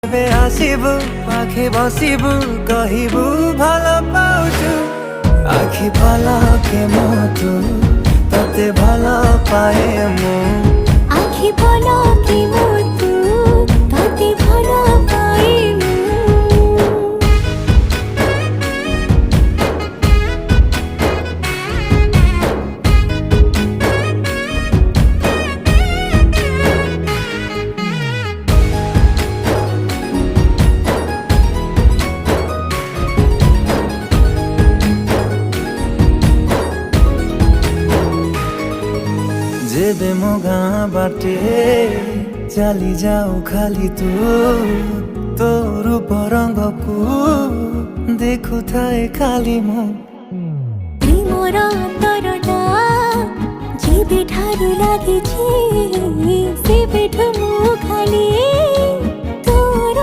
ଏବେ ଆସିବୁ ପାଖେ ବସିବୁ କହିବୁ ଭଲ ପାଉଛୁ ଆଖି ପଲକେ ମୁଁ ତୁ ତତେ ଭଲ ପାଏ ମୁଁ আখি পলকে মতো তাতে ভালো পাই जेबे मो गाँ बाटे चली जाऊ खाली तू तो रूप रंग को देखु थाए खाली मु প্রেমর অন্তরটা যেবে ঠারু লাগিছে সেবেঠু মু খালি